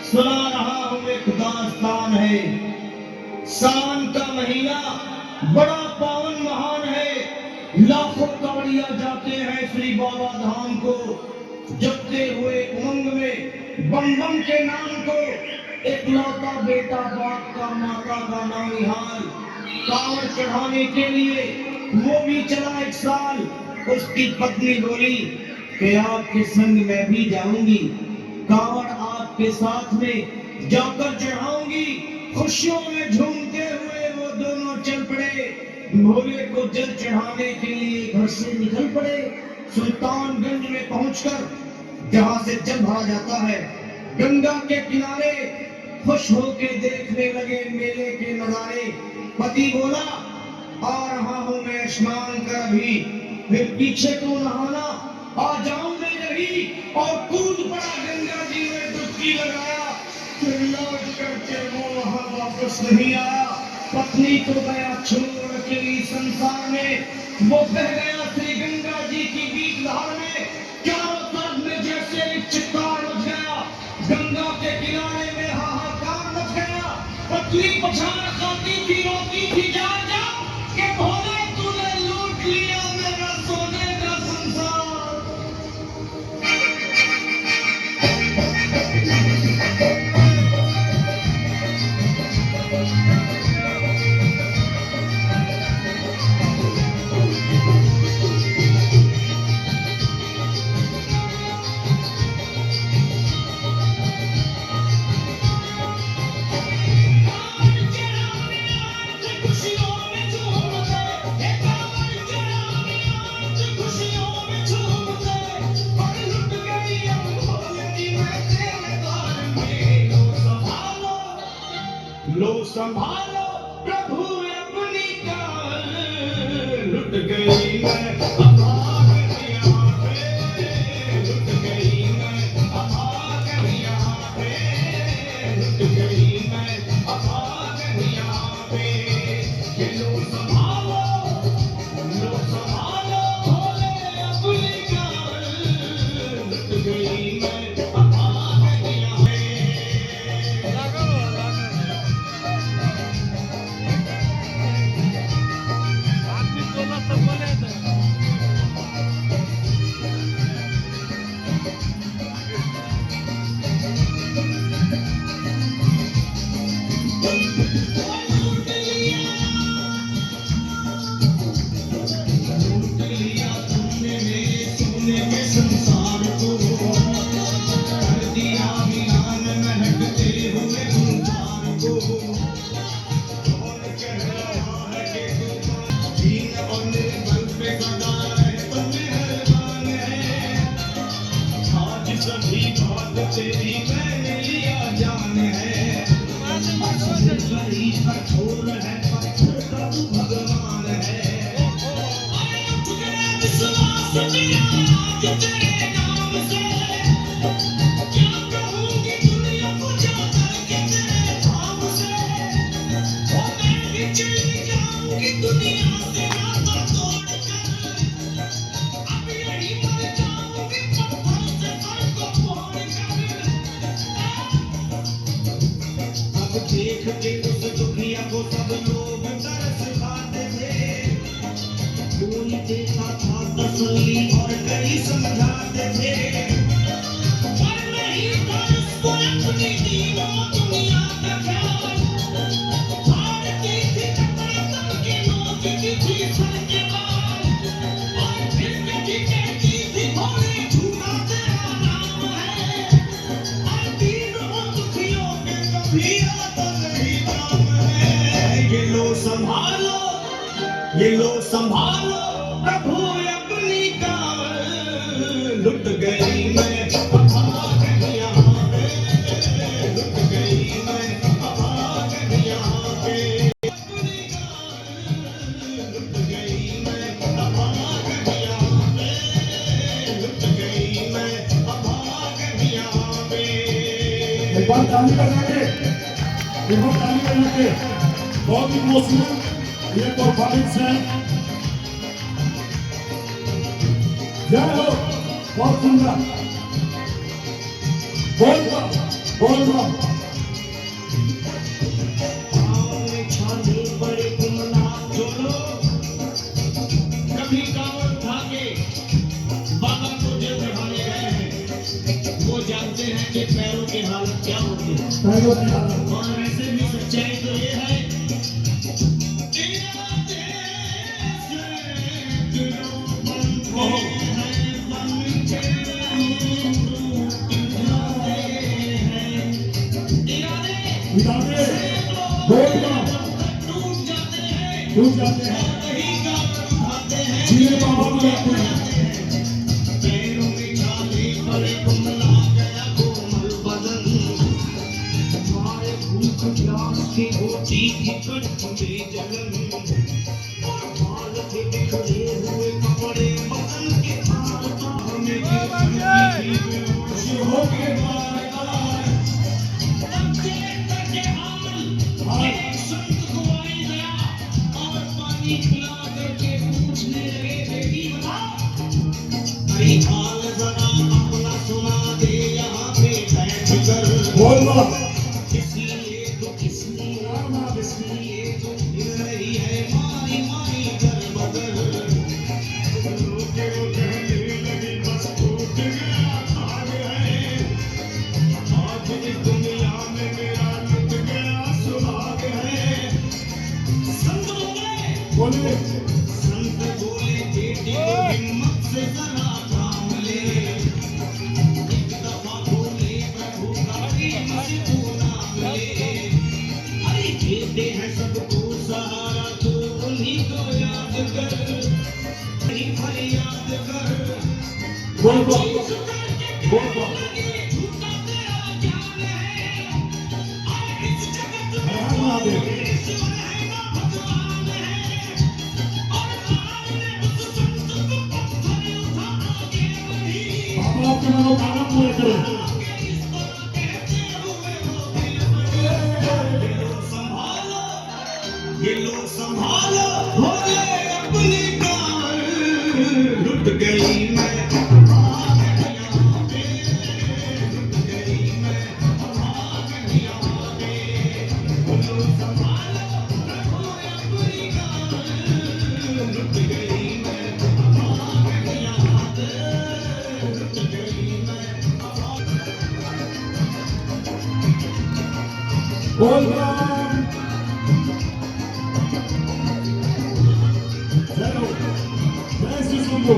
सुना रहा हूँ एक दास्तान है। सावन का महीना बड़ा पावन महान है। लाखों कांवड़िया जाते हैं श्री बाबा धाम को, जपते हुए उमंग में बम बम के नाम को। एकलौता बेटा बाप का, माता का नौनिहाल, कांवड़ चढ़ाने के लिए वो भी चला एक साल। उसकी पत्नी बोली कि आपके संग मैं भी जाऊंगी, कांवड़ आपके साथ में जाकर चढ़ाऊंगी। खुशियों में झूमते हुए वो दोनों चल पड़े। भोले को जल चढ़ाने के लिए घर से निकल पड़े। सुल्तानगंज में पहुंचकर जहां से जल भरा जाता है, गंगा के किनारे खुश होके देखने लगे मेले के नजारे। पति बोला आ रहा हूं मैं स्नान कर अभी, फिर पीछे को नहाना आ जाऊंगे यही। और कूद पड़ा गंगा जी में डुबकी लगाया। फिर लौट करके वो वहां वापस नहीं आया। पत्नी को गया छोड़ के इस संसार में, वो बह गया श्री गंगा जी की बीच धार में। चारों तरफ में जैसे एक चित्कार मच गया, गंगा के किनारे में हाहाकार मच गया। पत्नी पछाड़ खाती थी, रोती थी जा जा के भोले तूने लूट लिया मेरा सोने का संसार। लो संभालो प्रभु अपनी काल, लुट गई मैं अभागन यहाँ पे, लुट गई मैं अभागन यहाँ पे, लुट गई मैं अभागन यहाँ पे। ये लो संभालो भोले अपनी काल, लुट गई मैं अभागन यहाँ पे। सभी बात तेरी मैंने लिया जान है। गरीब कठोर है, पत्थर का तू भगवान है। विश्वास मेरा आज तेरे नाम से, क्या कहूँगी दुनिया को जाकर के तेरे धाम से। और मैं भी चली जाऊंगी दुनिया से नाता तोड़कर, अब यही मर जाऊंगी पत्थर से सर को फोड़कर। अब देख के उस दुनिया को सब लोग तरस खाते थे। कोई देता था तसल्ली और कई समझाते थे, पर नहीं था उसको अपनी दीनों दुनिया का ख्याल। भारती थी कपड़ा तन के नोचती थी सर के बाल, और फिर कभी कहती थी भोले झूठा तेरा नाम है। और दीनों दुखियों के कभी आता नहीं नाम है। ये लो संभालो प्रभु अपनी काल, लुट गई मैं अभागन यहाँ पे, लुट गई मैं अभागन यहाँ पे। अपनी काल, लुट गई मैं अभागन यहाँ पे, लुट गई मैं अभागन यहाँ पे। एक बार ताली बजा के बहुत इमोशनल ये परफॉर्मेंस है। जय हो, बहुत सुंदर। बोल बोल वाह पाँव में छाले बड़े कुमला जो लोग कभी कांवड़ उठा के बाबा को जल चढ़ाने गए हैं वो जानते हैं कि पैरों की हालत क्या होती है। पैरों की हालत और ऐसे भी सच्चाई तो ये है इरादे बोल वाह टूट जाते हैं जिन्हें बाबा बुलाते हैं पैरों में छाले पड़े कुमला गया कोमल बदन मारे भूख प्यास की होती थी कट में जलन और बाल के बिखरे हुए कपड़े बदन के हाथ में गिरती थी बेहोश होके बार-बार बच्चे के हाल एक संत को आई गया और पानी पिला करके पूछने लगे बेटी बताओ अरे हाल जरा अपना सुना दे यहाँ पे बैठ कर बोल वाह इसलिए तो हिल रही है मारी मारी कर बदल रोके रोके कहने लगी बस टूट गया भाग है आज इस दुनिया में मेरा लुट गया सुहाग है संत बोले बोलिए संत बोले बेटी को हिम्मत से जरा थाम ले एक दफा बोले प्रभु का प्रेम से तू नाम ले अरे देते हैं सबको सहारा तो उन्हीं को याद कर उन्हीं पर याद कर बोल वाह बोल वाह झूठा तेरा ज्ञान है और इस जगत में हर महादेव ईश्वर है ना भगवान है और आपने उस संत को पत्थर उठा के बढ़ी बाबा आपके मनोकामना पूरे करें आगे इस तरह कहते हुए वो दिल ये लो संभालो भोले अपनी कांवर लुट गई मैं भाग यहाँ पे लुट गई मैं भाग यहाँ पे लो संभालो भोले अपनी कांवर लुट गई मैं भाग यहाँ पे लुट गई मैं बोल वाह चलो जय श्री शंभू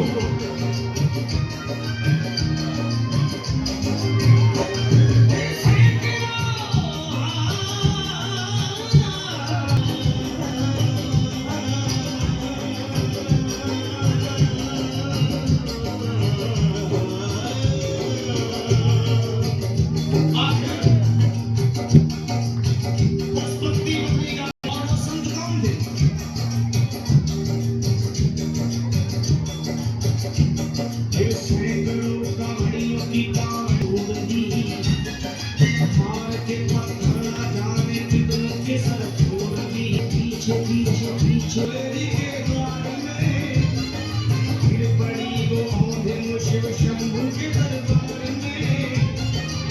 शंभू के दरबार में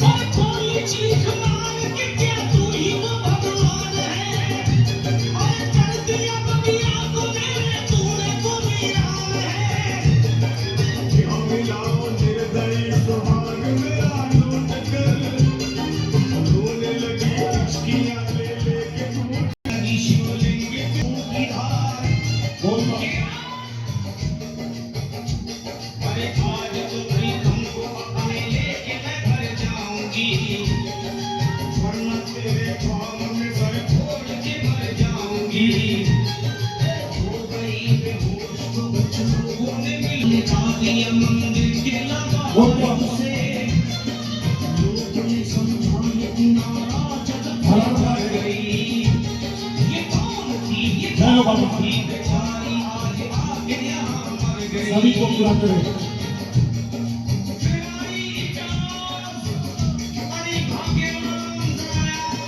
और कोई चीख मार के क्या तू ही वो भगवान है और कर दिया बगिया को मेरे तूने को वीरान है क्या मिलाओ निर्दयी सुहाग मेरा लूट कर रोने लगी किश्तियां ले लेके टूट लगी शिवलिंग की धार बोल वाह अरे आज तो भाई तुमको अपने लेके मैं घर जाऊंगी वरना तेरे ख्वाब में सर फोड़ के मर जाऊंगी हो गई बेहोश तो कुछ लोगों ने मिला दिया मंदिर के लगा से लोगों ने समझाने की नाराज भाग गई ये कौन थी ये कौन थी बेचारी आज आके यहाँ मर गई सभी को पूरा करें बड़ी भाग्यवान जरा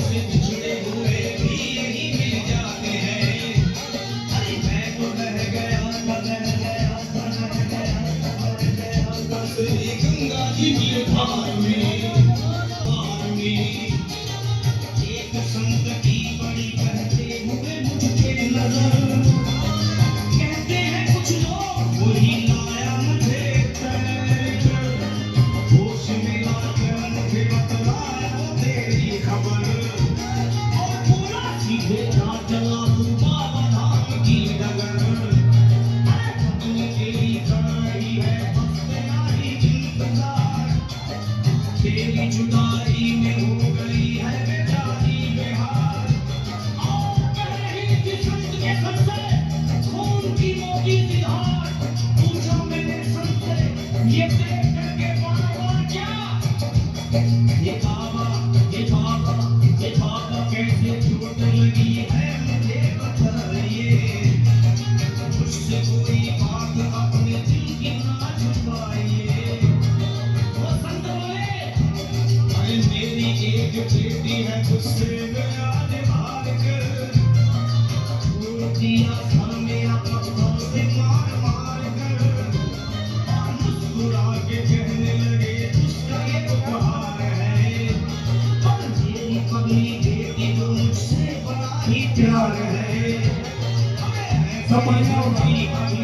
से बिछड़े हुए भी यही मिल जाते हैं। अरे मैं तो रह गया था, रह गया था, रह गया था, रह गया था श्री गंगा जी की धार में, धार में। एक संत की बड़ी कहते हुए मुझे नजर, कहते हैं कुछ लोग वही लाया मुझे तैरकर, होश में आकर मुझे बतलाया वो तेरी खबर, और पूरा सीधे जा चला तू बाबा धाम की डगर। अरे पत्नी तेरी कर रही है बस तेरा ही इंतजार, तेरी जुदाई में हो गई है बेचारी बेहाल। और कह रही थी संत के सर से खून की मोटी सी धार, पूछा मैंने संत से ये देख करके बार-बार क्या, ये बाबा, ये बाबा, ये बाबा कैसे चोट लगी है मुझे बताइए, मुझसे कोई बात अपने दिल की ना छुपाइए। वो संत बोले, अरे मेरी एक बेटी है गुस्से में आज हार कर, तोड़ दिया सर मेरा पत्थर से मार मार कर, और मुस्कुरा के कहने लगे उसका ये उपहार है, और मेरी पगली बेटी तो मुझसे बड़ा ही प्यार है। अबे ऐसा समझ आओ। मेरी पगली